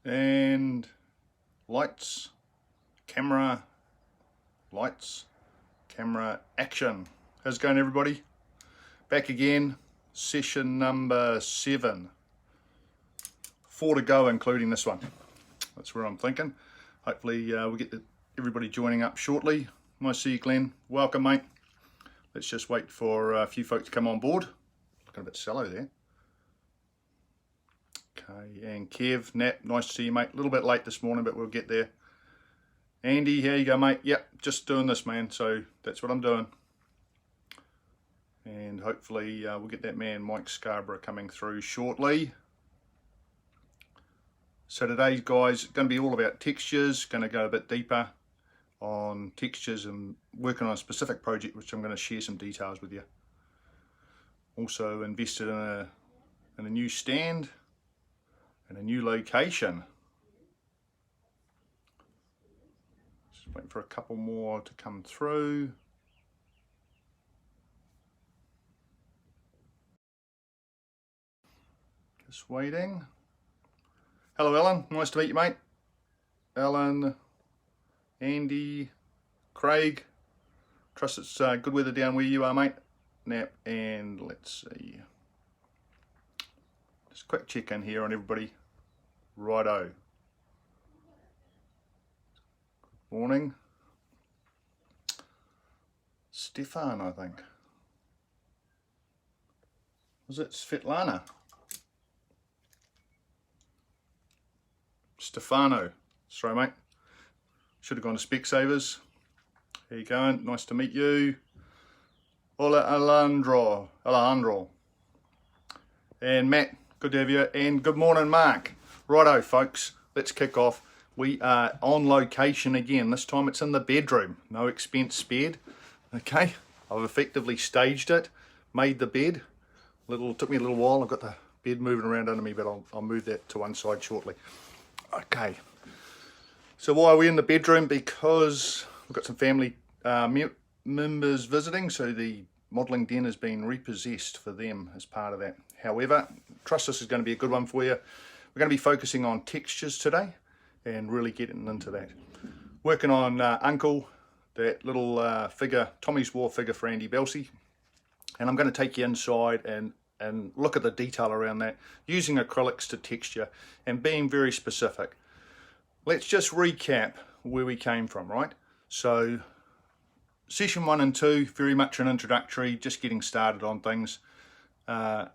And lights, camera, action. How's it going, everybody? Back again, session number 7. 4 to go, including this one. That's where I'm thinking. Hopefully we'll get everybody joining up shortly. Nice to see you, Glenn. Welcome, mate. Let's just wait for a few folks to come on board. Looking a bit sallow there. Okay, and Kev, Nat, nice to see you, mate. A little bit late this morning, but we'll get there. Andy, how you go, mate? Yep, just doing this, man. So that's what I'm doing. And hopefully we'll get that man, Mike Scarborough, coming through shortly. So today's, guys, going to be all about textures. Going to go a bit deeper on textures and working on a specific project, which I'm going to share some details with you. Also invested in a new stand and a new location. Just waiting for a couple more to come through. Just waiting. Hello, Alan. Nice to meet you, mate. Alan, Andy, Craig. Trust it's good weather down where you are, mate. Nap, and let's see. Just quick check in here on everybody. Righto. Good morning. Stefan, I think. Was it Svetlana? Stefano. Sorry, mate. Should have gone to Specsavers. How you going? Nice to meet you. Hola, Alejandro. And Matt, good to have you. And good morning, Mark. Righto, folks. Let's kick off. We are on location again. This time it's in the bedroom. No expense spared. Okay. I've effectively staged it. Made the bed. Took me a little while. I've got the bed moving around under me, but I'll move that to one side shortly. Okay. So why are we in the bedroom? Because we've got some family members visiting, so the modelling den has been repossessed for them as part of that. However, trust this is going to be a good one for you. We're going to be focusing on textures today and really getting into that. Working on Uncle, that little figure, Tommy's War figure for Andy Belsey. And I'm going to take you inside and look at the detail around that, using acrylics to texture and being very specific. Let's just recap where we came from, right? So session 1 and 2, very much an introductory, just getting started on things. And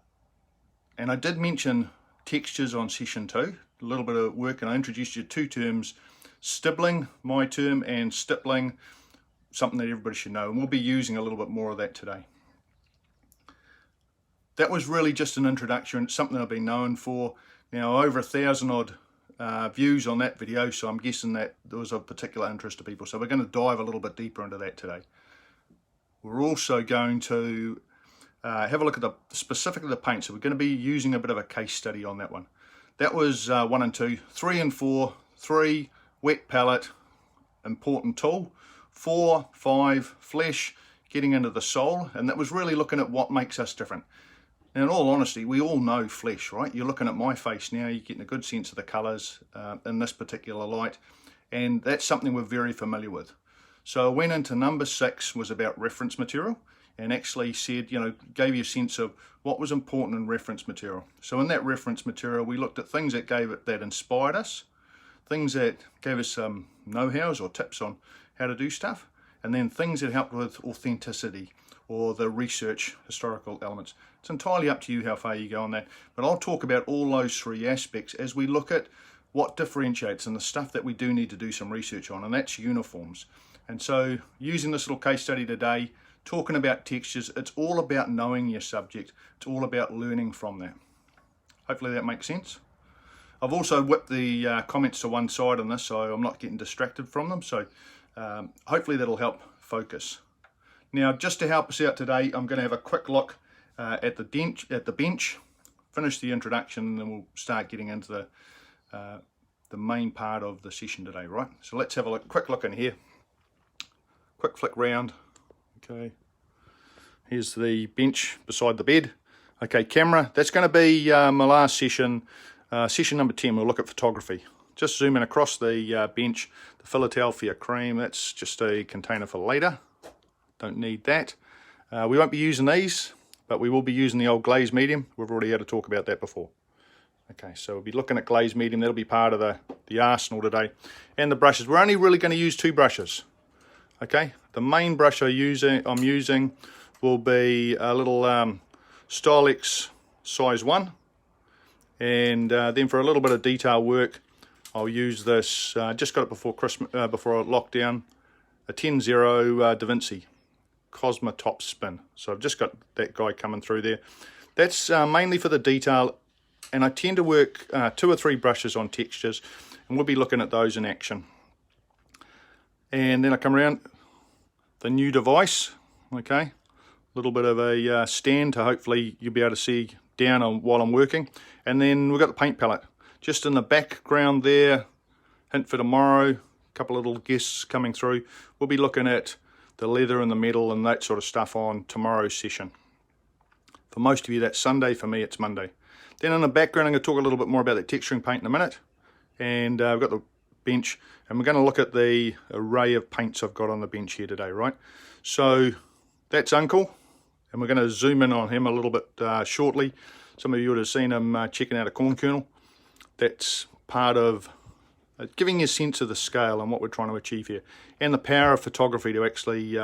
I did mention textures on session 2, a little bit of work, and I introduced you to 2 terms, stibbling, my term, and stippling, something that everybody should know. And we'll be using a little bit more of that today. That was really just an introduction, something I've been known for. Now, over 1,000 odd views on that video, so I'm guessing that there was of particular interest to people. So we're going to dive a little bit deeper into that today. We're also going to have a look at the specific of the paint. So we're going to be using a bit of a case study on that one. That was 1 and 2. 3 and 4. 3, wet palette, important tool. 4, 5, flesh, getting into the soul. And that was really looking at what makes us different. And in all honesty, we all know flesh, right? You're looking at my face now, you're getting a good sense of the colours in this particular light. And that's something we're very familiar with. So I went into number 6, was about reference material, and actually said, gave you a sense of what was important in reference material. So in that reference material, we looked at things that inspired us, things that gave us some know-hows or tips on how to do stuff, and then things that helped with authenticity or the research historical elements. It's entirely up to you how far you go on that, but I'll talk about all those 3 aspects as we look at what differentiates and the stuff that we do need to do some research on, and that's uniforms. And so using this little case study today, talking about textures, it's all about knowing your subject. It's all about learning from that. Hopefully that makes sense. I've also whipped the comments to one side on this, so I'm not getting distracted from them. So hopefully that'll help focus. Now, just to help us out today, I'm going to have a quick look at the bench, finish the introduction, and then we'll start getting into the main part of the session today, right? So let's have a quick look in here. Quick flick round. Okay. Here's the bench beside the bed. Okay, camera. That's going to be my last session, session number 10. We'll look at photography. just zooming across the bench. The Philadelphia cream, that's just a container for later. Don't need that. We won't be using these, but we will be using the old glaze medium. We've already had a talk about that before. Okay, so we'll be looking at glaze medium. That'll be part of the arsenal today. And the brushes. We're only really going to use 2 brushes. Okay, the main brush I'm using will be a little Stylex size 1. And then for a little bit of detail work, I'll use this, just got it before Christmas, before lockdown, a 10-0 Da Vinci Cosma top spin. So I've just got that guy coming through there. That's mainly for the detail, and I tend to work 2 or 3 brushes on textures, and we'll be looking at those in action. And then I come around the new device, okay, a little bit of a stand to hopefully you'll be able to see down on while I'm working. And then we've got the paint palette just in the background there. Hint for tomorrow, a couple of little guests coming through. We'll be looking at the leather and the metal and that sort of stuff on tomorrow's session. For most of you that's Sunday, for me it's Monday. Then in the background I'm going to talk a little bit more about the texturing paint in a minute. And I've got the bench, and we're going to look at the array of paints I've got on the bench here today, right? So that's Uncle, and we're going to zoom in on him a little bit shortly. Some of you would have seen him checking out a corn kernel. That's part of giving you a sense of the scale and what we're trying to achieve here, and the power of photography to actually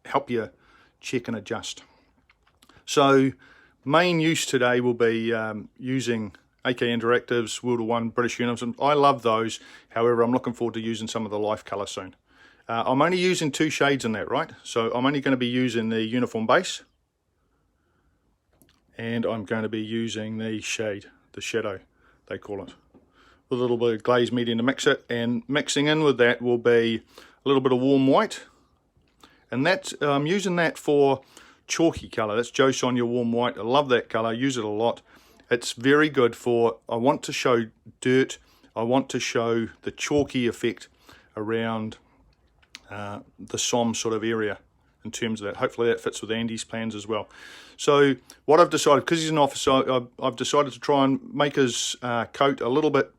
help you check and adjust. So main use today will be using AK Interactive's World War 1 British uniforms. I love those. However, I'm looking forward to using some of the life colour soon. I'm only using 2 shades in that, right? So I'm only going to be using the uniform base, and I'm going to be using the shade, the shadow, they call it, with a little bit of glaze medium to mix it. And mixing in with that will be a little bit of warm white, and that's I'm using that for chalky colour. That's Joe Sonia warm white. I love that colour, I use it a lot. It's very good for, I want to show dirt, I want to show the chalky effect around the Somme sort of area in terms of that. Hopefully that fits with Andy's plans as well. So what I've decided, because he's an officer, I've decided to try and make his coat a little bit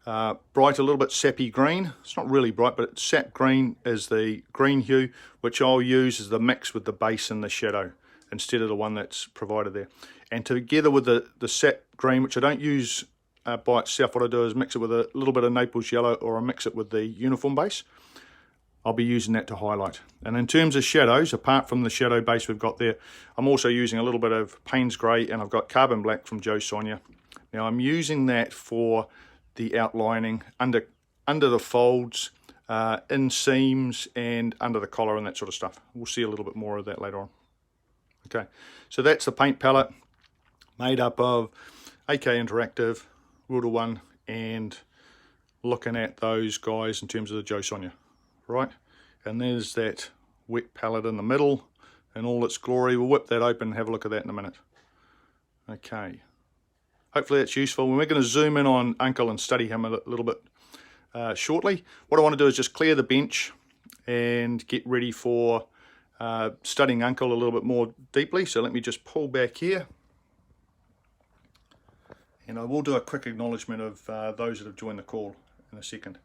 bright, a little bit sappy green. It's not really bright, but sap green is the green hue, which I'll use as the mix with the base and the shadow instead of the one that's provided there. And together with the sap green, which I don't use by itself, what I do is mix it with a little bit of Naples yellow, or I mix it with the uniform base. I'll be using that to highlight. And in terms of shadows, apart from the shadow base we've got there, I'm also using a little bit of Payne's Grey, and I've got Carbon Black from Joe Sonia. Now I'm using that for the outlining under the folds, in seams, and under the collar and that sort of stuff. We'll see a little bit more of that later on. Okay, so that's the paint palette made up of AK Interactive, World War 1, and looking at those guys in terms of the Joe Sonia, right? And there's that wet palette in the middle in all its glory. We'll whip that open and have a look at that in a minute. Okay, hopefully that's useful. We're going to zoom in on Uncle and study him a little bit shortly. What I want to do is just clear the bench and get ready for studying Uncle a little bit more deeply. So let me just pull back here, and I will do a quick acknowledgement of those that have joined the call in a second.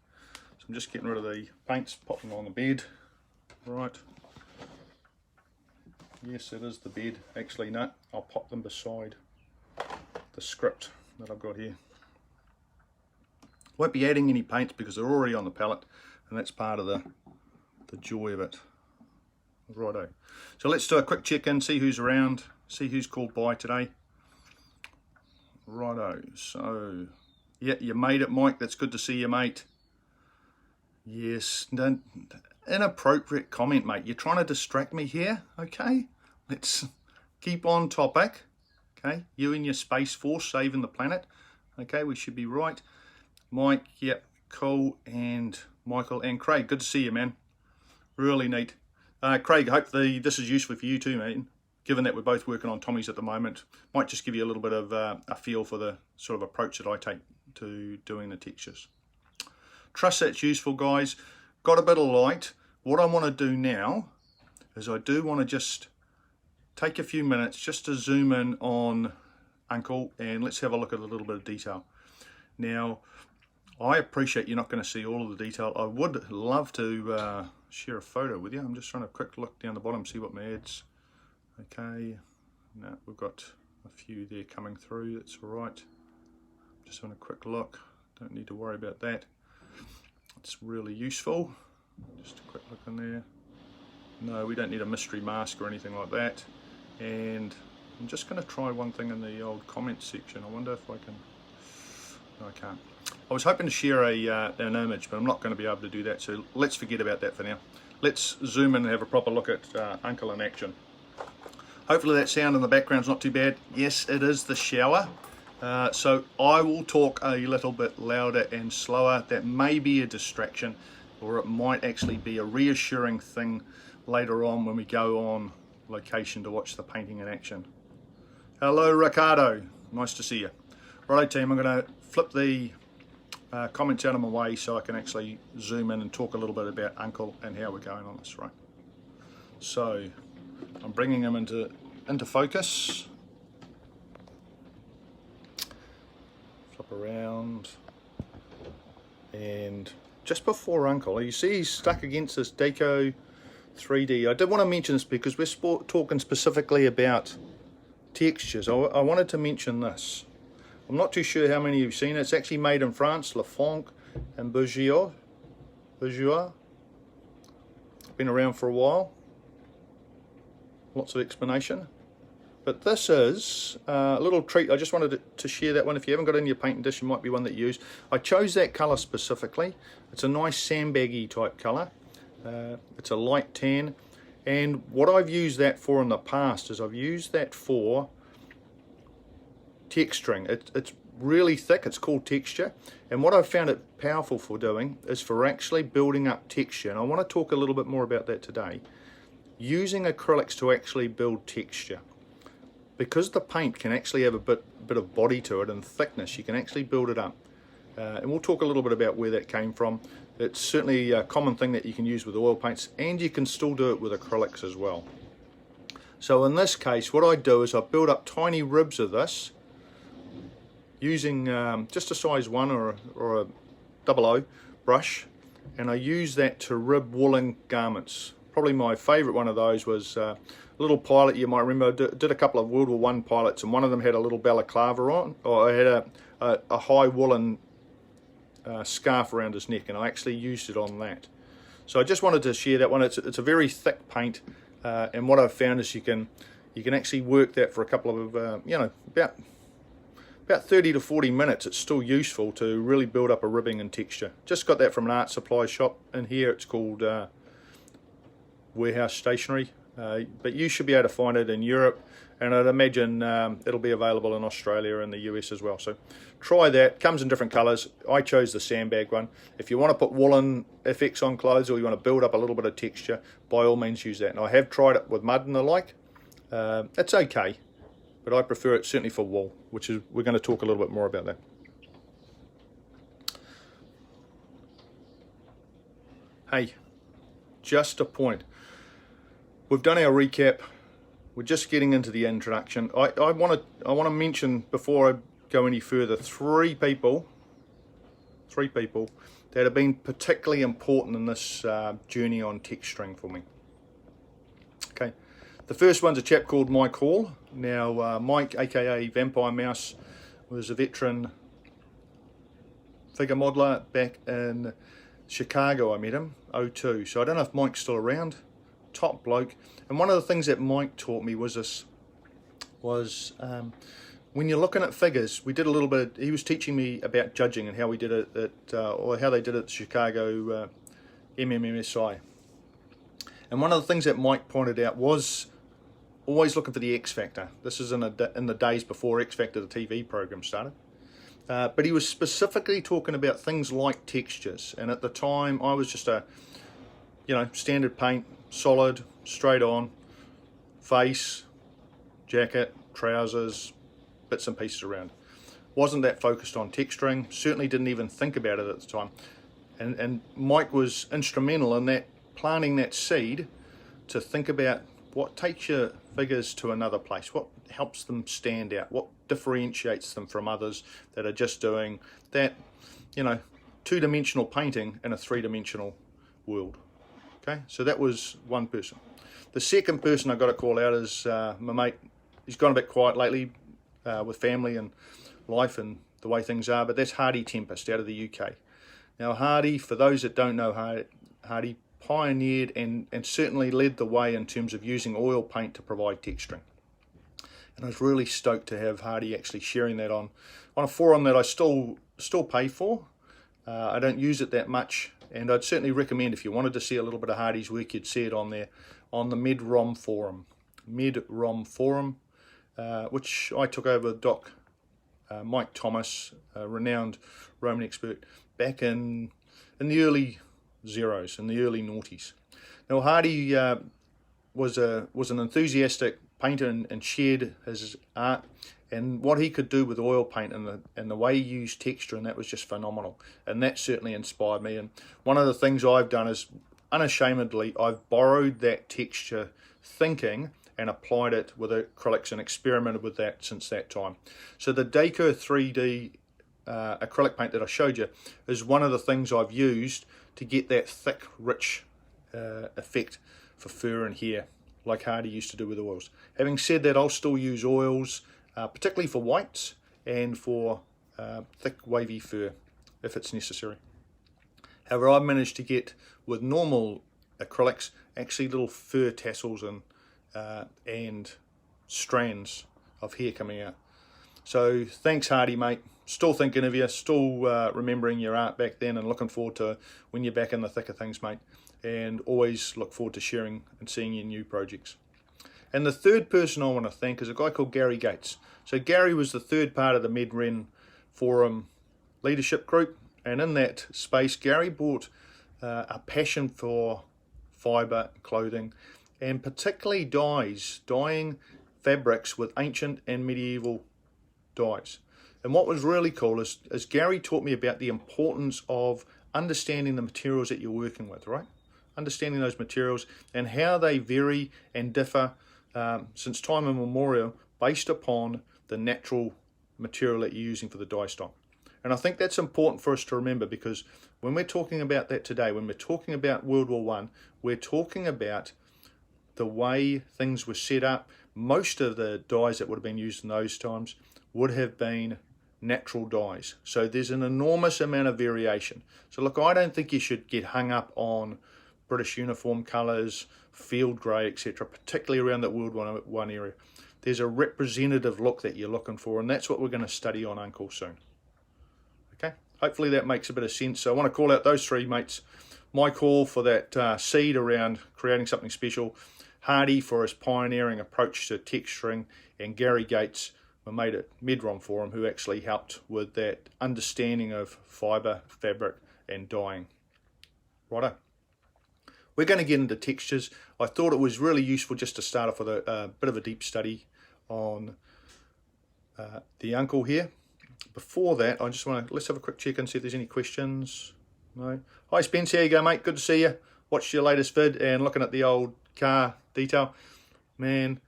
So I'm just getting rid of the paints, popping on the bed. Right, yes, it is the bed. Actually no, I'll pop them beside the script that I've got here. Won't be adding any paints because they're already on the palette, and that's part of the joy of it. Righto, so let's do a quick check-in, see who's around, see who's called by today. Righto, so yeah, you made it, Mike. That's good to see you, mate. Yes, inappropriate comment, mate. You're trying to distract me here. Okay, let's keep on topic. Okay, you and your Space Force saving the planet. Okay, we should be right. Mike, yep, cool, and Michael and Craig, good to see you, man. Really neat. Craig, hopefully this is useful for you too, mate. Given that we're both working on Tommies at the moment, might just give you a little bit of a feel for the sort of approach that I take to doing the textures. Trust that's useful, guys. Got a bit of light. What I want to do now is I do want to just take a few minutes just to zoom in on Uncle, and let's have a look at a little bit of detail. Now, I appreciate you're not going to see all of the detail. I would love to share a photo with you. I'm just trying to quick look down the bottom, see what my ads. Okay, no, we've got a few there coming through, that's all right. Just having a quick look, don't need to worry about that. It's really useful. Just a quick look in there. No, we don't need a mystery mask or anything like that. And I'm just going to try one thing in the old comments section. I wonder if I can. No, I can't. I was hoping to share an image, but I'm not going to be able to do that, so let's forget about that for now. Let's zoom in and have a proper look at Uncle in action. Hopefully that sound in the background's not too bad. Yes, it is the shower. So I will talk a little bit louder and slower. That may be a distraction, or it might actually be a reassuring thing later on when we go on location to watch the painting in action. Hello Ricardo, nice to see you. Righto team, I'm going to flip the comments out of my way so I can actually zoom in and talk a little bit about Uncle and how we're going on this, right? So I'm bringing him into focus. Flip around, and just before Uncle, you see he's stuck against this Deco 3D. I did want to mention this because we're talking specifically about textures. I wanted to mention this. I'm not too sure how many of you have seen it. It's actually made in France, Lafranc and Bourgeois. Been around for a while. Lots of explanation. But this is a little treat. I just wanted to share that one. If you haven't got it in your painting dish, it might be one that you use. I chose that colour specifically. It's a nice sandbaggy type colour. It's a light tan. And what I've used that for in the past is I've used that for texturing. It's really thick, it's called texture, and what I've found it powerful for doing is for actually building up texture, and I want to talk a little bit more about that today. Using acrylics to actually build texture, because the paint can actually have a bit of body to it and thickness, you can actually build it up, and we'll talk a little bit about where that came from. It's certainly a common thing that you can use with oil paints, and you can still do it with acrylics as well. So in this case, what I do is I build up tiny ribs of this using just a size 1 or a 00 brush, and I use that to rib woolen garments. Probably my favourite one of those was a little pilot. You might remember I did a couple of World War I pilots, and one of them had a little balaclava on, or I had a high woolen scarf around his neck, and I actually used it on that. So I just wanted to share that one. It's a very thick paint, and what I've found is you can actually work that for a couple of about 30 to 40 minutes. It's still useful to really build up a ribbing and texture. Just got that from an art supply shop in here. It's called Warehouse Stationery, but you should be able to find it in Europe, and I'd imagine it'll be available in Australia and the US as well. So try that. Comes in different colours. I chose the sandbag one. If you want to put woolen effects on clothes, or you want to build up a little bit of texture, by all means use that. And I have tried it with mud and the like. It's okay, but I prefer it certainly for wool, which is, we're going to talk a little bit more about that. Hey, just a point. We've done our recap. We're just getting into the introduction. I want to mention, before I go any further, three people that have been particularly important in this journey on texturing for me. Okay. The first one's a chap called Mike Hall. Now, Mike, aka Vampire Mouse, was a veteran figure modeler back in Chicago. I met him, 02. So I don't know if Mike's still around. Top bloke. And one of the things that Mike taught me was when you're looking at figures, we did a little bit. He was teaching me about judging and how we did it or how they did it at the Chicago MMSI. And one of the things that Mike pointed out was always looking for the X Factor. This is in the days before X Factor, the TV program, started. But he was specifically talking about things like textures. And at the time, I was just a, standard paint, solid, straight on, face, jacket, trousers, bits and pieces around. Wasn't that focused on texturing. Certainly didn't even think about it at the time. And Mike was instrumental in that, planting that seed to think about what takes your figures to another place, what helps them stand out, what differentiates them from others that are just doing that, two-dimensional painting in a three-dimensional world. Okay, so that was one person. The second person I've got to call out is my mate. He's gone a bit quiet lately with family and life and the way things are, but that's Hardy Tempest out of the UK. Now Hardy, for those that don't know Hardy pioneered and certainly led the way in terms of using oil paint to provide texturing. And I was really stoked to have Hardy actually sharing that on a forum that I still pay for. I don't use it that much, and I'd certainly recommend if you wanted to see a little bit of Hardy's work, you'd see it on there on the MedRom Forum. MedRom Forum, which I took over with Doc Mike Thomas, a renowned Roman expert, back in the early zeros, in the early noughties. Now Hardy was an enthusiastic painter and shared his art and what he could do with oil paint and the way he used texture, and that was just phenomenal. And that certainly inspired me. And one of the things I've done is, unashamedly, I've borrowed that texture thinking and applied it with acrylics and experimented with that since that time. So the Dacre 3D acrylic paint that I showed you is one of the things I've used to get that thick, rich effect for fur and hair, like Hardy used to do with oils. Having said that, I'll still use oils, particularly for whites and for thick, wavy fur, if it's necessary. However, I've managed to get, with normal acrylics, actually little fur tassels and strands of hair coming out. So thanks Hardy, mate. Still thinking of you, still remembering your art back then, and looking forward to when you're back in the thick of things, mate. And always look forward to sharing and seeing your new projects. And the third person I want to thank is a guy called Gary Gates. So Gary was the third part of the MedRom Forum leadership group, and in that space Gary brought a passion for fibre clothing, and particularly dyeing fabrics with ancient and medieval dyes. And what was really cool is Gary taught me about the importance of understanding the materials that you're working with, right? Understanding those materials and how they vary and differ since time immemorial based upon the natural material that you're using for the dye stock. And I think that's important for us to remember, because when we're talking about that today, when we're talking about World War I, we're talking about the way things were set up. Most of the dyes that would have been used in those times would have been natural dyes. So there's an enormous amount of variation. So look, I don't think you should get hung up on British uniform colours, field grey, etc., particularly around that World War I area. There's a representative look that you're looking for, and that's what we're going to study on Uncle soon. Okay, hopefully that makes a bit of sense. So I want to call out those three mates. My call for that seed around creating something special, Hardy for his pioneering approach to texturing, and Gary Gates, my mate at MedRom Forum, who actually helped with that understanding of fibre, fabric and dyeing. Righto. We're going to get into textures. I thought it was really useful just to start off with a bit of a deep study on the uncle here. Before that, I just want to, let's have a quick check and see if there's any questions. No. Hi Spence, how you go, mate? Good to see you. Watched your latest vid and looking at the old car detail. Man,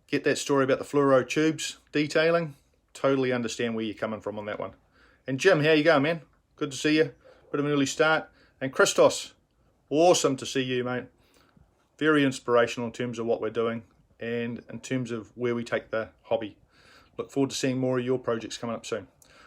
get that story about the fluoro tubes detailing. Totally understand where you're coming from on that one. And Jim, how you going, man? Good to see you. Bit of an early start. And Christos, awesome to see you, mate. Very inspirational in terms of what we're doing and in terms of where we take the hobby. Look forward to seeing more of your projects coming up soon.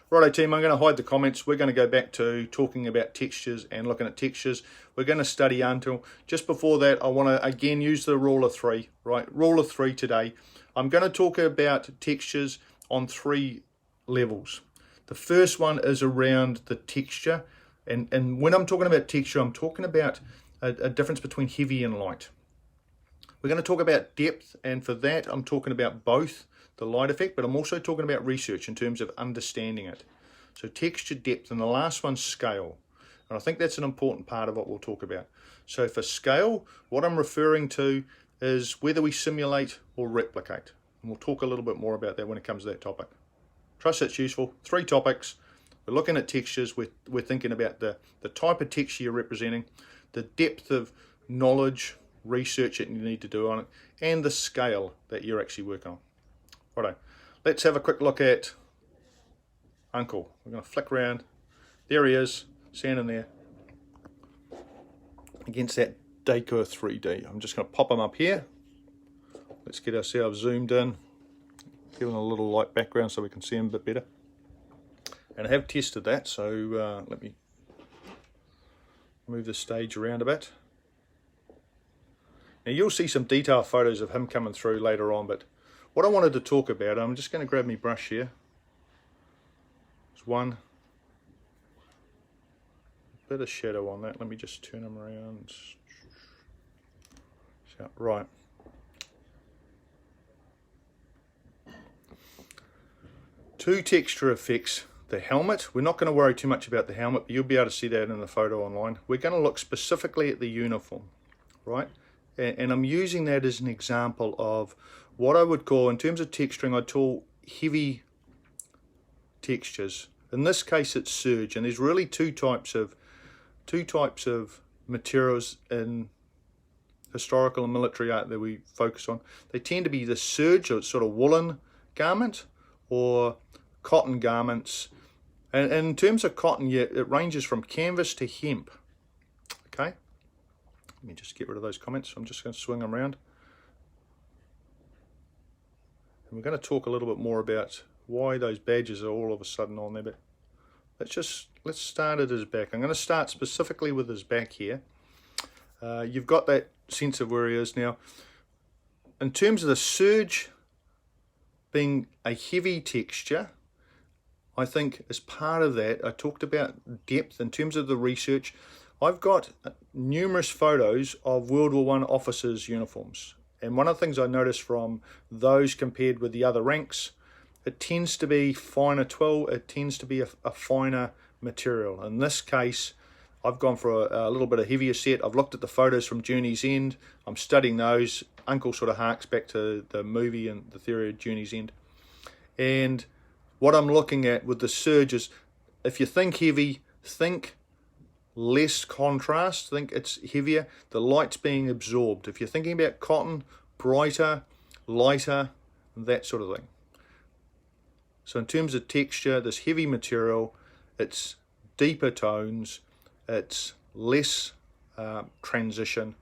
Righto team, I'm going to hide the comments. We're going to go back to talking about textures and looking at textures. We're going to study until. Just before that, I want to again use the rule of three, right? Rule of three today. I'm going to talk about textures on three levels. The first one is around the texture. And when I'm talking about texture, I'm talking about a difference between heavy and light. We're going to talk about depth, and for that I'm talking about both the light effect, but I'm also talking about research in terms of understanding it. So texture, depth, and the last one's scale. And I think that's an important part of what we'll talk about. So for scale, what I'm referring to is whether we simulate or replicate. And we'll talk a little bit more about that when it comes to that topic. Trust it's useful. Three topics. We're looking at textures. We're thinking about the type of texture you're representing, the depth of knowledge, research that you need to do on it, and the scale that you're actually working on. Righto, let's have a quick look at Uncle. We're going to flick around. There he is. standing there against that Decor 3D. I'm just going to pop them up here. Let's get ourselves zoomed in, give them a little light background so we can see them a bit better. And I have tested that, so let me move the stage around a bit. Now you'll see some detailed photos of him coming through later on, but what I wanted to talk about, I'm just going to grab my brush here. There's one bit of shadow on that. Let me just turn him around. So, right. Two texture effects. The helmet, we're not going to worry too much about the helmet, but you'll be able to see that in the photo online. We're going to look specifically at the uniform, right? And I'm using that as an example of what I would call, in terms of texturing, I'd call heavy textures. In this case, it's serge, and there's really two types of materials in historical and military art that we focus on. They tend to be the serge, or sort of woolen garment, or cotton garments. And in terms of cotton, yeah, it ranges from canvas to hemp. Okay, let me just get rid of those comments. I'm just going to swing them around. And we're going to talk a little bit more about why those badges are all of a sudden on there. But let's start at his back. I'm going to start specifically with his back here. You've got that sense of where he is now. In terms of the serge being a heavy texture, I think as part of that, I talked about depth in terms of the research. I've got numerous photos of World War I officers' uniforms. And one of the things I noticed from those compared with the other ranks, it tends to be finer twill, it tends to be a finer material. In this case, I've gone for a little bit of heavier set. I've looked at the photos from Journey's End. I'm studying those. Uncle sort of harks back to the movie and the theory of Journey's End. And what I'm looking at with the serge is, if you think heavy, think less contrast, think it's heavier, the light's being absorbed. If you're thinking about cotton, brighter, lighter, that sort of thing. So in terms of texture, this heavy material, it's deeper tones, it's less transition,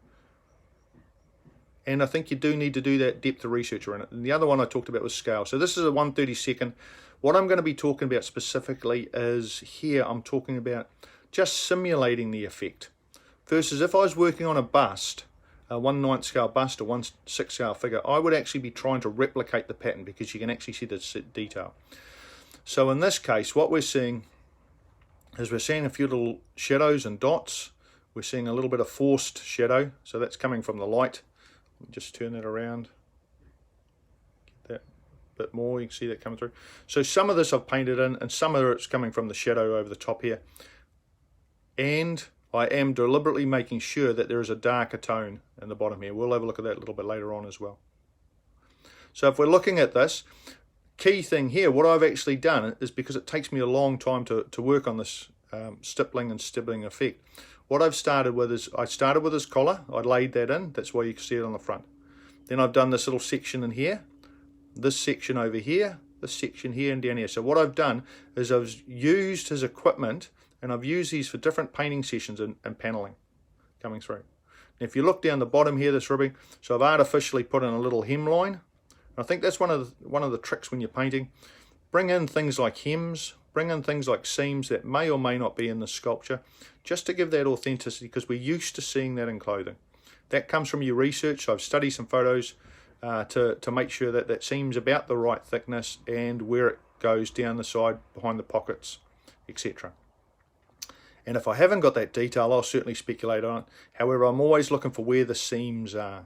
and I think you do need to do that depth of research around it. And the other one I talked about was scale. So this is a 1/32. What I'm going to be talking about specifically is here, I'm talking about just simulating the effect. Versus if I was working on a bust, a 1/9 scale bust or 1/6 scale figure, I would actually be trying to replicate the pattern because you can actually see the detail. So in this case, what we're seeing is we're seeing a few little shadows and dots. We're seeing a little bit of forced shadow, so that's coming from the light. Let me just turn that around. Get that a bit more, you can see that coming through. So some of this I've painted in, and some of it's coming from the shadow over the top here. And I am deliberately making sure that there is a darker tone in the bottom here. We'll have a look at that a little bit later on as well. So if we're looking at this, key thing here, what I've actually done is, because it takes me a long time to work on this stippling and stibbling effect, what I've started with is, I started with his collar, I laid that in, that's why you can see it on the front. Then I've done this little section in here, this section over here, this section here and down here. So what I've done is I've used his equipment, and I've used these for different painting sessions and paneling coming through. Now if you look down the bottom here, this ribbing, so I've artificially put in a little hemline. I think that's one of the tricks when you're painting. Bring in things like hems, bring in things like seams that may or may not be in the sculpture, just to give that authenticity, because we're used to seeing that in clothing. That comes from your research. So I've studied some photos to make sure that that seam's about the right thickness and where it goes down the side, behind the pockets, etc. And if I haven't got that detail, I'll certainly speculate on it. However, I'm always looking for where the seams are.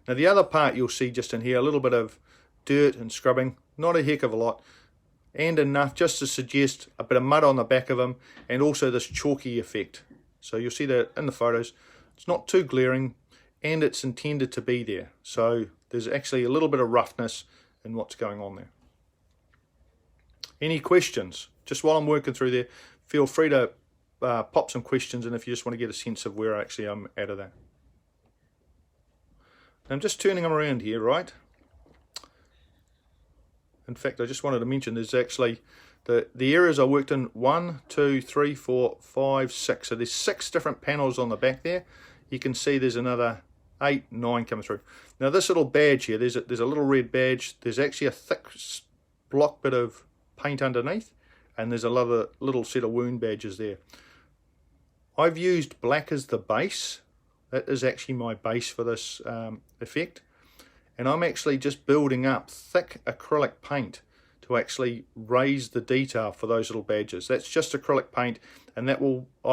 Now the other part you'll see just in here, a little bit of dirt and scrubbing, not a heck of a lot, and enough just to suggest a bit of mud on the back of them, and also this chalky effect. So you'll see that in the photos. It's not too glaring, and it's intended to be there. So there's actually a little bit of roughness in what's going on there. Any questions? Just while I'm working through there, feel free to pop some questions in if you just want to get a sense of where actually I'm at of that. I'm just turning them around here, right? In fact, I just wanted to mention there's actually The areas I worked in, 1, 2, 3, 4, 5, 6. So there's 6 different panels on the back there. You can see there's another 8, 9 coming through. Now this little badge here, there's a little red badge. There's actually a thick block bit of paint underneath, and there's a little set of wound badges there. I've used black as the base. That is actually my base for this effect. And I'm actually just building up thick acrylic paint to actually raise the detail for those little badges. That's just acrylic paint, and I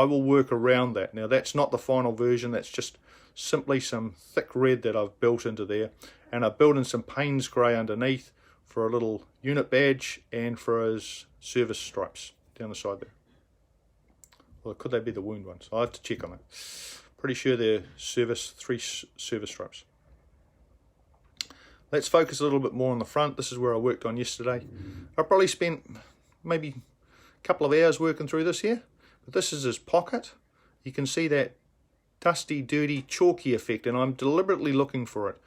will work around that. Now that's not the final version, that's just simply some thick red that I've built into there, and I've built in some Payne's grey underneath for a little unit badge and for his service stripes down the side there. Or could they be the wound ones? I'll have to check on that. Pretty sure they're 3 service stripes. Let's focus a little bit more on the front. This is where I worked on yesterday. I probably spent maybe a couple of hours working through this here. But this is his pocket. You can see that dusty, dirty, chalky effect, and I'm deliberately looking for it.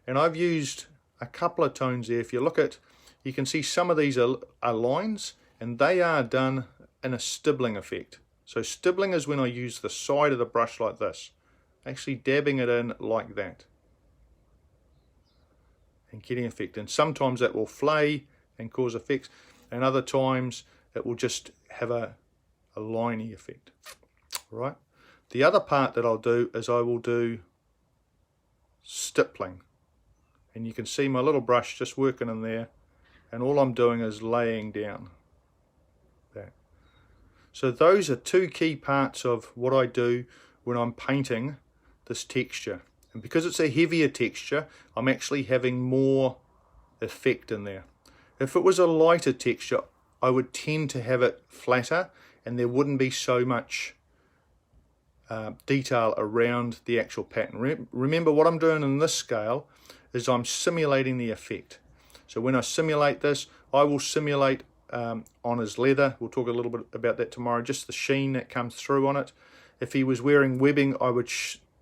And I've used a couple of tones there. If you look at, you can see some of these are lines, and they are done in a stibbling effect. So stibbling is when I use the side of the brush like this, actually dabbing it in like that, and getting effect. And sometimes that will flay and cause effects, and other times it will just have a liney effect. Right. The other part that I'll do is I will do stippling, and you can see my little brush just working in there, and all I'm doing is laying down that. So those are 2 key parts of what I do when I'm painting this texture. And because it's a heavier texture, I'm actually having more effect in there. If it was a lighter texture, I would tend to have it flatter, and there wouldn't be so much detail around the actual pattern. Remember, what I'm doing in this scale is I'm simulating the effect. So when I simulate this, I will simulate on his leather. We'll talk a little bit about that tomorrow, just the sheen that comes through on it. If he was wearing webbing, I would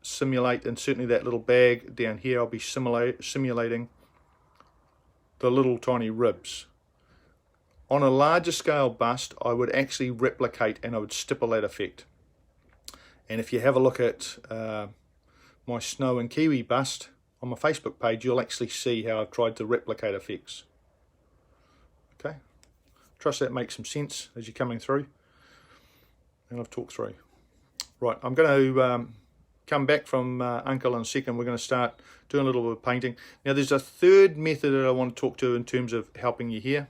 simulate, and certainly that little bag down here, I'll be simulating the little tiny ribs. On a larger scale bust, I would actually replicate, and I would stipple that effect. And if you have a look at my snow and kiwi bust on my Facebook page, you'll actually see how I've tried to replicate effects. Okay, trust that makes some sense as you're coming through, and I've talked through. Right, I'm going to come back from Uncle in a second. We're going to start doing a little bit of painting. Now there's a third method that I want to talk to in terms of helping you here,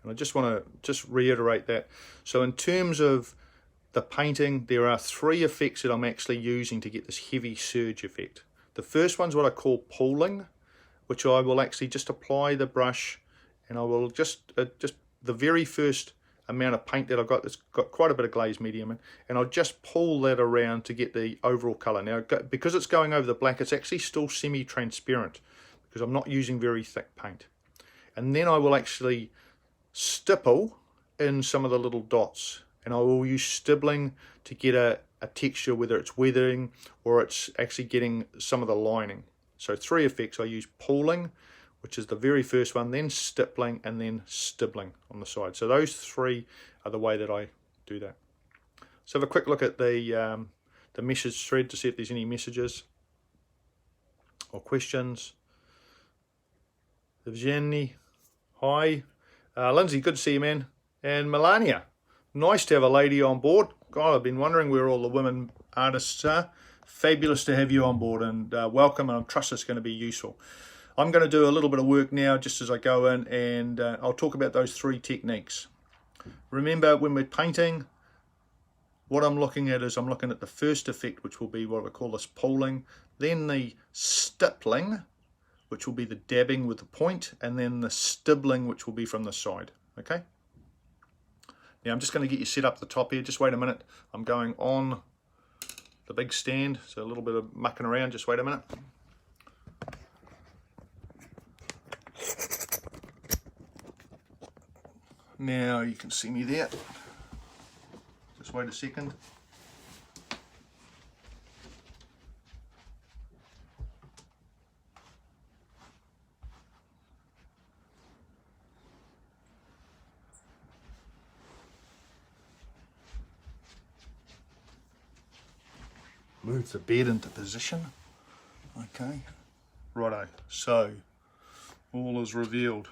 and I just want to reiterate that. So in terms of the painting, there are 3 effects that I'm actually using to get this heavy surge effect. The first one's what I call pooling, which I will actually just apply the brush, and I will just the very first amount of paint that I've got, that's got quite a bit of glazed medium in, and I'll just pull that around to get the overall colour. Now, because it's going over the black, it's actually still semi-transparent because I'm not using very thick paint. And then I will actually stipple in some of the little dots, and I will use stibbling to get a texture, whether it's weathering or it's actually getting some of the lining. So 3 effects. I use pooling, which is the very first one, then stippling, and then stibbling on the side. So those 3 are the way that I do that. So have a quick look at the message thread to see if there's any messages or questions. Evgeny, hi. Lindsay, good to see you, man. And Melania, nice to have a lady on board. God, I've been wondering where all the women artists are. Fabulous to have you on board, and welcome, and I trust it's going to be useful. I'm going to do a little bit of work now just as I go in, and I'll talk about those 3 techniques. Remember, when we're painting, what I'm looking at is I'm looking at the first effect, which will be what I call this pooling, then the stippling, which will be the dabbing with the point, and then the stibbling, which will be from the side. Okay? Now I'm just going to get you set up at the top here. Just wait a minute. I'm going on the big stand, so a little bit of mucking around. Just wait a minute. Now you can see me there. Just wait a second. Move the bed into position. Okay, righto, so all is revealed.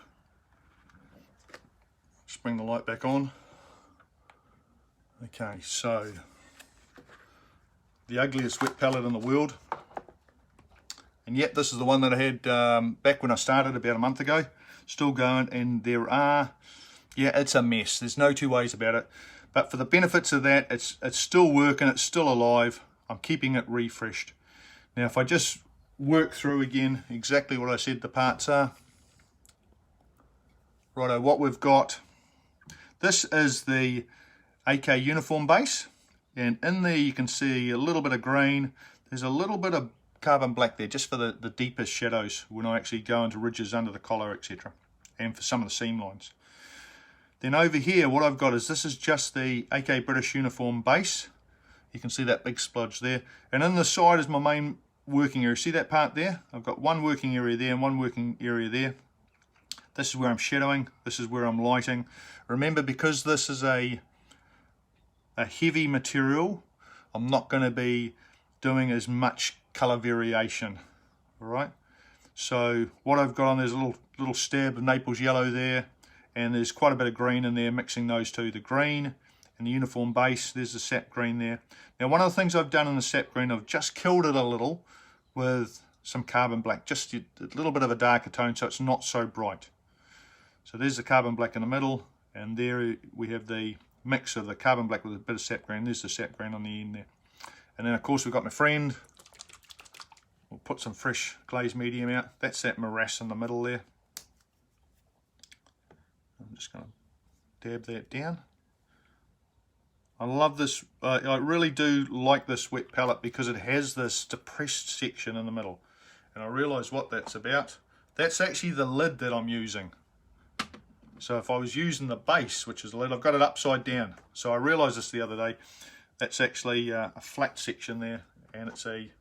Just bring the light back on. Okay, so the ugliest wet pallet in the world, and yet this is the one that I had back when I started about a month ago, still going, and there are, yeah, it's a mess, there's no two ways about it, but for the benefits of that, it's still working, it's still alive, I'm keeping it refreshed. Now if I just work through again exactly what I said the parts are. Righto, what we've got, this is the AK uniform base, and in there you can see a little bit of green, there's a little bit of carbon black there just for the deepest shadows when I actually go into ridges under the collar, etc., and for some of the seam lines. Then over here what I've got is, this is just the AK British uniform base, you can see that big splodge there, and in the side is my main working area. See that part there? I've got one working area there and one working area there. This is where I'm shadowing, this is where I'm lighting. Remember, because this is a heavy material, I'm not going to be doing as much color variation. All right, so what I've got on, there's a little stab of Naples yellow there, and there's quite a bit of green in there, mixing those two, the green and the uniform base. There's the sap green there. Now one of the things I've done in the sap green, I've just killed it a little with some carbon black, just a little bit of a darker tone so it's not so bright. So there's the carbon black in the middle, and there we have the mix of the carbon black with a bit of sap green. There's the sap green on the end there. And then of course we've got my friend, we'll put some fresh glazed medium out. That's that morass in the middle there. I'm just going to dab that down. I love this, I really do like this wet palette because it has this depressed section in the middle. And I realise what that's about. That's actually the lid that I'm using. So if I was using the base, which is the lid, I've got it upside down. So I realised this the other day, that's actually a flat section there, and it's a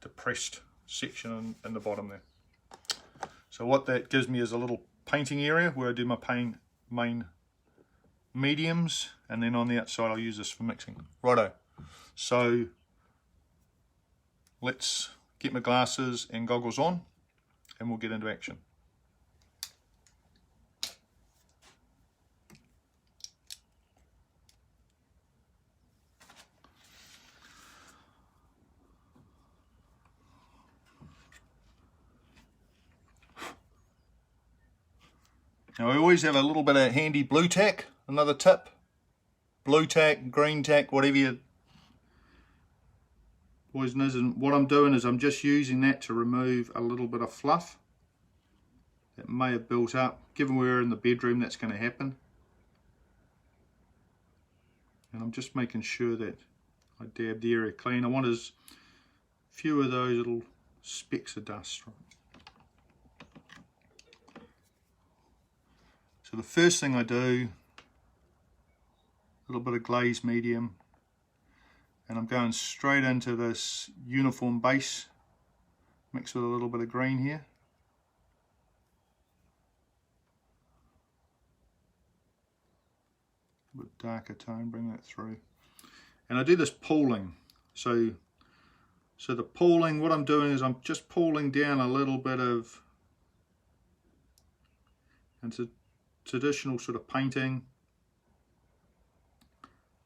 depressed section in the bottom there. So what that gives me is a little painting area where I do my main mediums, and then on the outside I'll use this for mixing. Righto, so let's get my glasses and goggles on and we'll get into action. Now I always have a little bit of handy blue tack, another tip. Blue tack, green tack, whatever you poison is. And what I'm doing is I'm just using that to remove a little bit of fluff that may have built up. Given we're in the bedroom, that's going to happen. And I'm just making sure that I dab the area clean. I want as few of those little specks of dust. So the first thing I do, a little bit of glazed medium, and I'm going straight into this uniform base, mixed with a little bit of green here. A bit darker tone, bring that through. And I do this pooling. So the pooling, what I'm doing is I'm just pooling down a little bit of, and it's a traditional sort of painting.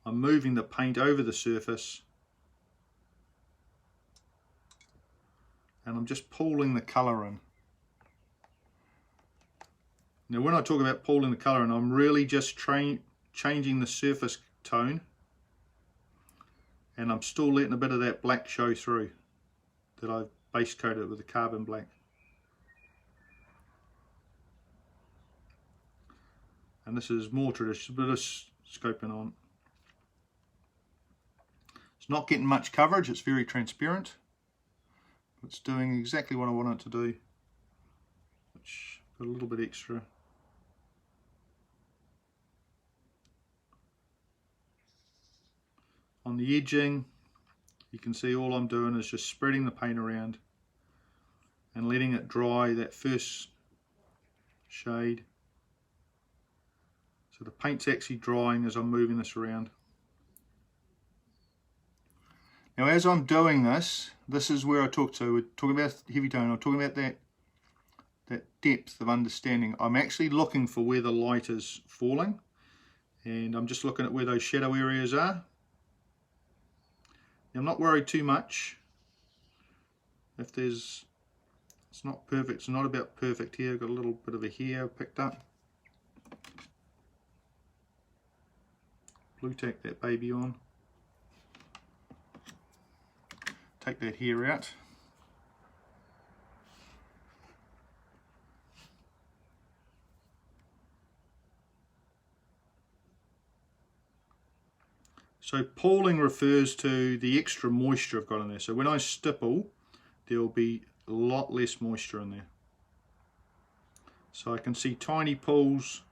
I'm moving the paint over the surface, and I'm just pooling the colour in. Now when I talk about pooling the colour in, I'm really just changing the surface tone, and I'm still letting a bit of that black show through that I've base coated with the carbon black. And this is more traditional, a bit of scoping on. It's not getting much coverage, it's very transparent. It's doing exactly what I want it to do. Which, got a little bit extra. On the edging, you can see all I'm doing is just spreading the paint around and letting it dry, that first shade. So the paint's actually drying as I'm moving this around. Now as I'm doing this, this is where I talk to, we're talking about heavy tone, I'm talking about that depth of understanding. I'm actually looking for where the light is falling, and I'm just looking at where those shadow areas are. Now, I'm not worried too much if there's, it's not perfect, it's not about perfect here. I've got a little bit of a hair picked up. Blue tack that baby on. Take that hair out. So pooling refers to the extra moisture I've got in there. So when I stipple, there will be a lot less moisture in there. So I can see tiny pools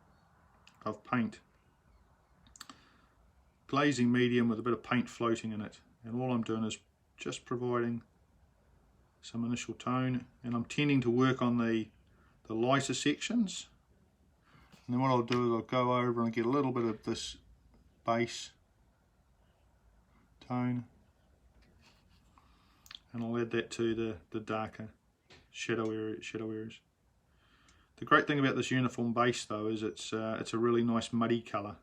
of paint. Glazing medium with a bit of paint floating in it. And all I'm doing is just providing some initial tone. And I'm tending to work on the lighter sections. And then what I'll do is I'll go over and get a little bit of this base tone, and I'll add that to the darker shadow areas. The great thing about this uniform base though is it's a really nice muddy colour,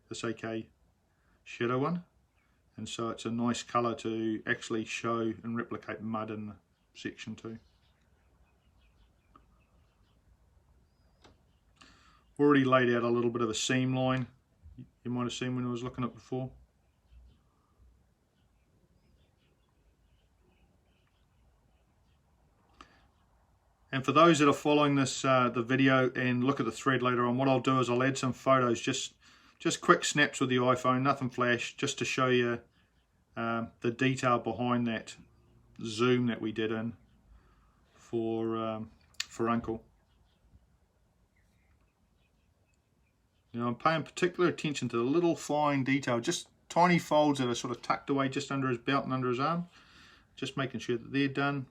this AK shadow one, and so it's a nice colour to actually show and replicate mud in the section too. Already laid out a little bit of a seam line, you might have seen when I was looking at it before. And for those that are following this the video and look at the thread later on, what I'll do is I'll add some photos, just quick snaps with the iPhone, nothing flash, just to show you the detail behind that zoom that we did in for Uncle. You know, I'm paying particular attention to the little fine detail, just tiny folds that are sort of tucked away just under his belt and under his arm, just making sure that they're done.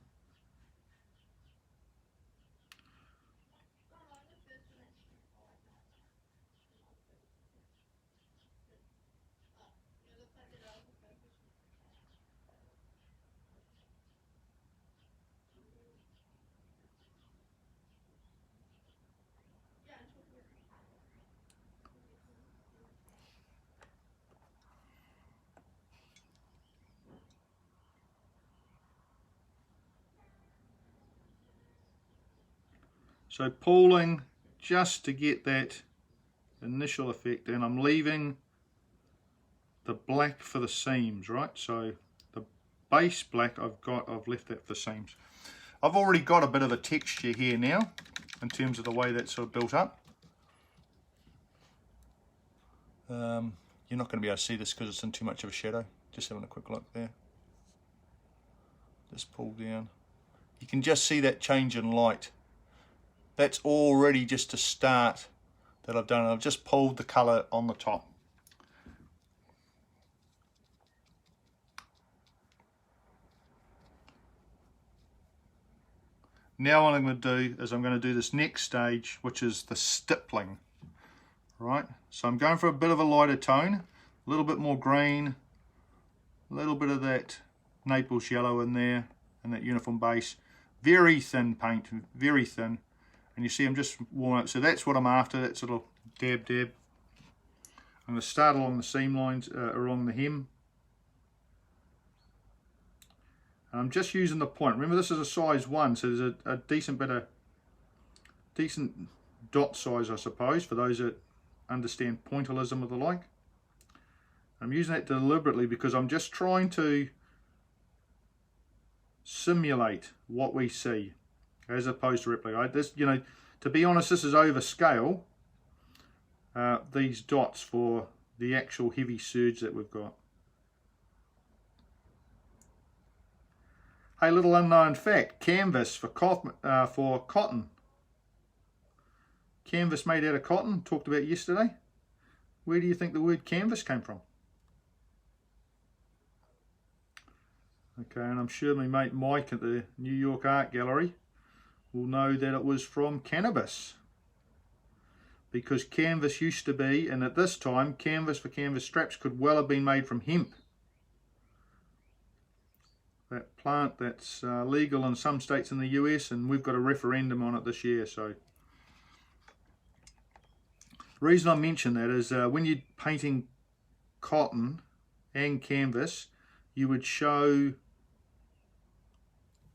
So pooling just to get that initial effect, and I'm leaving the black for the seams, right? So the base black I've left that for the seams. I've already got a bit of a texture here now in terms of the way that's sort of built up. You're not going to be able to see this because it's in too much of a shadow. Just having a quick look there. Just pull down. You can just see that change in light. That's already just a start that I've done. I've just pulled the colour on the top. Now what I'm going to do is I'm going to do this next stage, which is the stippling. Right, so I'm going for a bit of a lighter tone, a little bit more green, a little bit of that Naples yellow in there, and that uniform base. Very thin paint, very thin. And you see I'm just warming up, so that's what I'm after, that sort of dab. I'm going to start along the seam lines, along the hem. And I'm just using the point. Remember, this is a size 1, so there's a decent dot size, I suppose, for those that understand pointillism or the like. I'm using that deliberately because I'm just trying to simulate what we see, as opposed to replicate. This, you know, to be honest, this is over scale. These dots for the actual heavy surge that we've got. Hey, little unknown fact: canvas for cotton. Canvas made out of cotton, talked about yesterday. Where do you think the word canvas came from? Okay, and I'm sure my mate Mike at the New York Art Gallery will know that it was from cannabis. Because canvas used to be, and at this time, canvas for canvas straps could well have been made from hemp. that plant that's legal in some states in the US, and we've got a referendum on it this year. So the reason I mention that is when you're painting cotton and canvas, you would show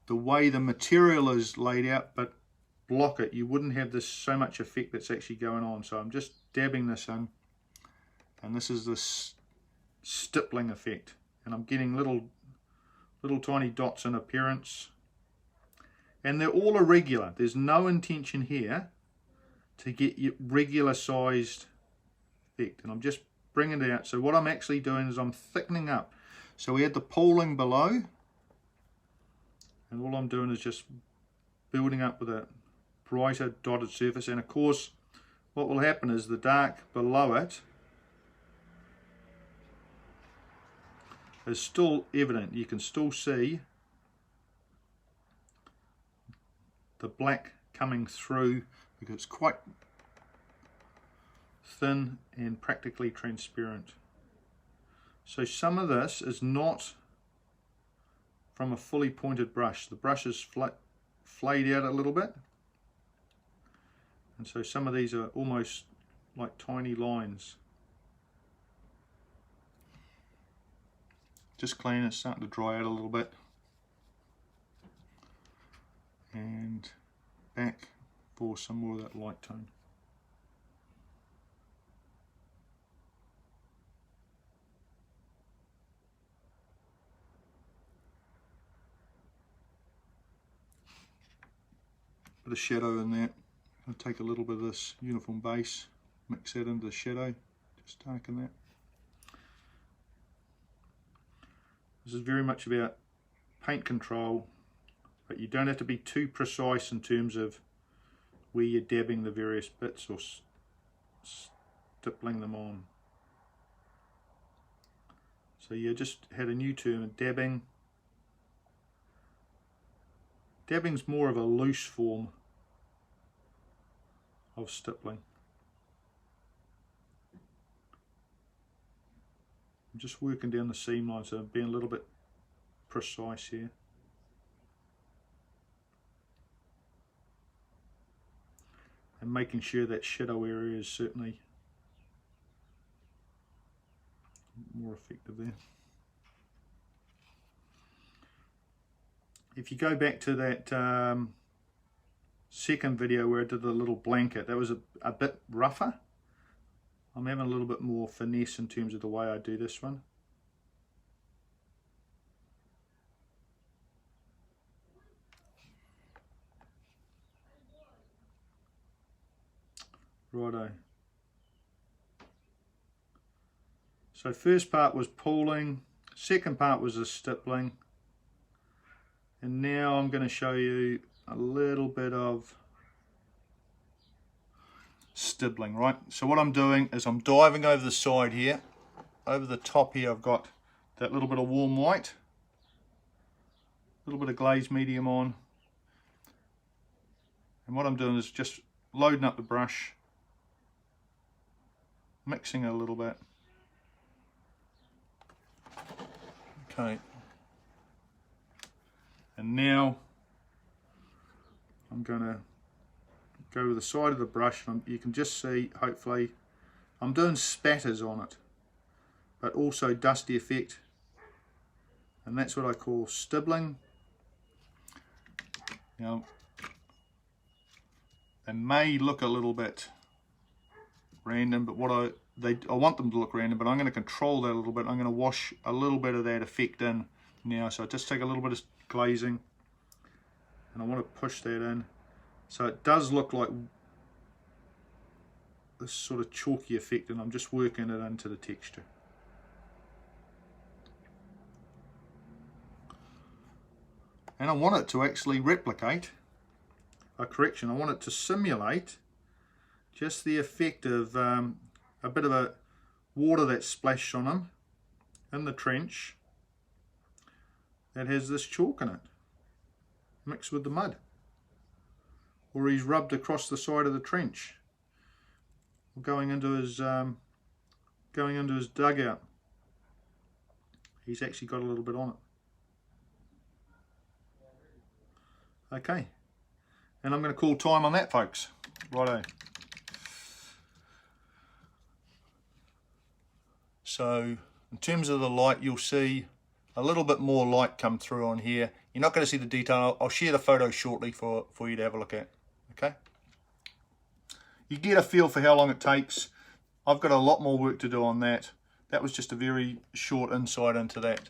the way the material is laid out, but block it. You wouldn't have this so much effect that's actually going on. So I'm just dabbing this in, and this is this stippling effect, and I'm getting little tiny dots in appearance, and they're all irregular. There's no intention here to get your regular sized effect, and I'm just bringing it out. So what I'm actually doing is I'm thickening up. So we had the pooling below, and all I'm doing is just building up with a brighter dotted surface, and of course what will happen is the dark below it is still evident. You can still see the black coming through because it's quite thin and practically transparent. So some of this is not from a fully pointed brush. The brush is flayed out a little bit, and so some of these are almost like tiny lines. Just clean, it's starting to dry out a little bit. And back for some more of that light tone. Bit of shadow in there. I'll take a little bit of this uniform base, mix that into the shadow, just darken that. This is very much about paint control, but you don't have to be too precise in terms of where you're dabbing the various bits or stippling them on. So you just had a new term of dabbing. Dabbing's more of a loose form of stippling. I'm just working down the seam line, so I'm being a little bit precise here. And making sure that shadow area is certainly more effective there. If you go back to that second video where I did the little blanket, that was a bit rougher. I'm having a little bit more finesse in terms of the way I do this one. Righto. So first part was pooling, second part was a stippling, and now I'm going to show you a little bit of stippling, right? So what I'm doing is I'm diving over the side here. Over the top here I've got that little bit of warm white, a little bit of glazed medium on, and what I'm doing is just loading up the brush, mixing it a little bit. Okay, and now I'm going to go to the side of the brush, and you can just see, hopefully, I'm doing spatters on it, but also dusty effect, and that's what I call stibbling. Now, they may look a little bit random, but what I want them to look random, but I'm going to control that a little bit. I'm going to wash a little bit of that effect in now, so I just take a little bit of glazing, and I want to push that in. So it does look like this sort of chalky effect, and I'm just working it into the texture. And I want it to actually replicate a correction. I want it to simulate just the effect of a bit of a water that splashed on him in the trench that has this chalk in it mixed with the mud, or he's rubbed across the side of the trench, going into his dugout. He's actually got a little bit on it. Okay, and I'm going to call time on that, folks. Righto. So in terms of the light, you'll see a little bit more light come through on here. You're not going to see the detail. I'll share the photo shortly for you to have a look at. Okay, you get a feel for how long it takes. I've got a lot more work to do on that. That was just a very short insight into that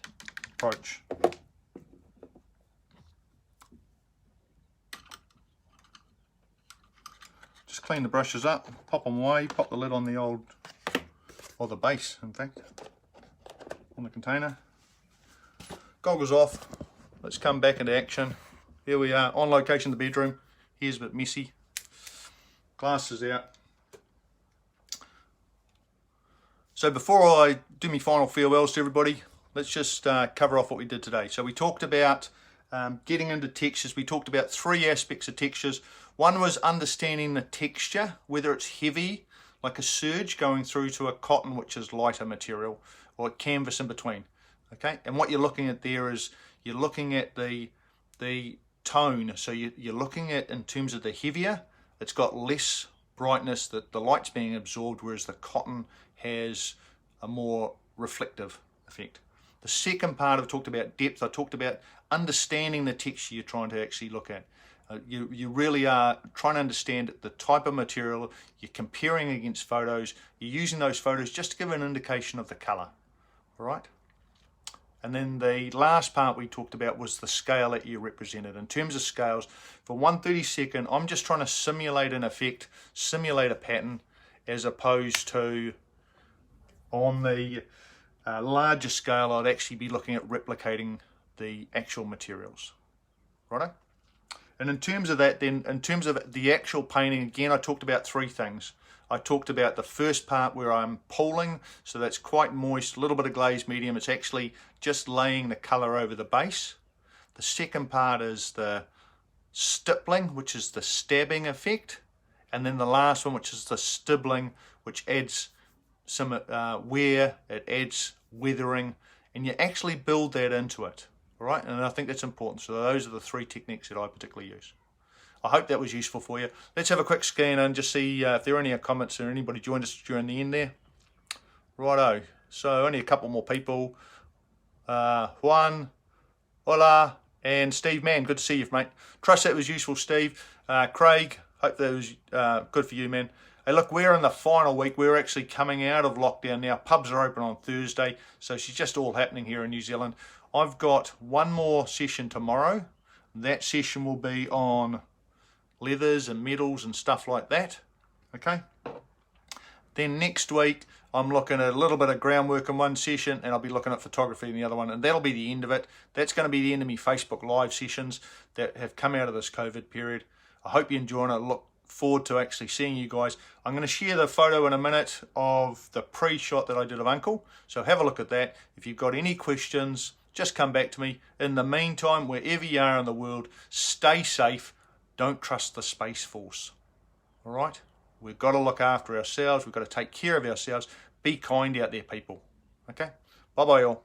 approach. Just clean the brushes up, pop them away, pop the lid on the old, or the base in fact, on the container. Goggles off, let's come back into action. Here we are, on location in the bedroom. Here's a bit messy. Glasses out. So before I do my final farewells to everybody, let's just cover off what we did today. So we talked about getting into textures. We talked about 3 aspects of textures. One was understanding the texture, whether it's heavy, like a serge going through to a cotton, which is lighter material, or a canvas in between. Okay, and what you're looking at there is you're looking at the tone. So you're looking at, in terms of the heavier, it's got less brightness, that the light's being absorbed, whereas the cotton has a more reflective effect. The second part, I've talked about depth. I talked about understanding the texture you're trying to actually look at. You really are trying to understand the type of material. You're comparing against photos. You're using those photos just to give an indication of the color. All right. And then the last part we talked about was the scale that you represented. In terms of scales, for 1/32, I'm just trying to simulate an effect, simulate a pattern, as opposed to on the larger scale, I'd actually be looking at replicating the actual materials. Righto? And in terms of that, then, in terms of the actual painting, again, I talked about 3 things. I talked about the first part where I'm pooling, so that's quite moist, a little bit of glazed medium. It's actually just laying the color over the base. The second part is the stippling, which is the stabbing effect. And then the last one, which is the stibbling, which adds some wear, it adds weathering, and you actually build that into it. All right, and I think that's important. So those are the 3 techniques that I particularly use. I hope that was useful for you. Let's have a quick scan and just see if there are any comments or anybody joined us during the end there. Righto, so only a couple more people. Juan, hola, and Steve, man, good to see you, mate. Trust that was useful, Steve. Craig, hope that was good for you, man. Hey, look, we're in the final week. We're actually coming out of lockdown now. Pubs are open on Thursday, so it's just all happening here in New Zealand. I've got one more session tomorrow. That session will be on leathers and metals and stuff like that. Okay. Then next week, I'm looking at a little bit of groundwork in one session, and I'll be looking at photography in the other one, and that'll be the end of it. That's going to be the end of my Facebook Live sessions that have come out of this COVID period. I hope you're enjoying it. Look forward to actually seeing you guys. I'm going to share the photo in a minute of the pre-shot that I did of Uncle, so have a look at that. If you've got any questions, just come back to me. In the meantime, wherever you are in the world, stay safe. Don't trust the Space Force. All right? We've got to look after ourselves. We've got to take care of ourselves. Be kind out there, people. Okay? Bye-bye, all.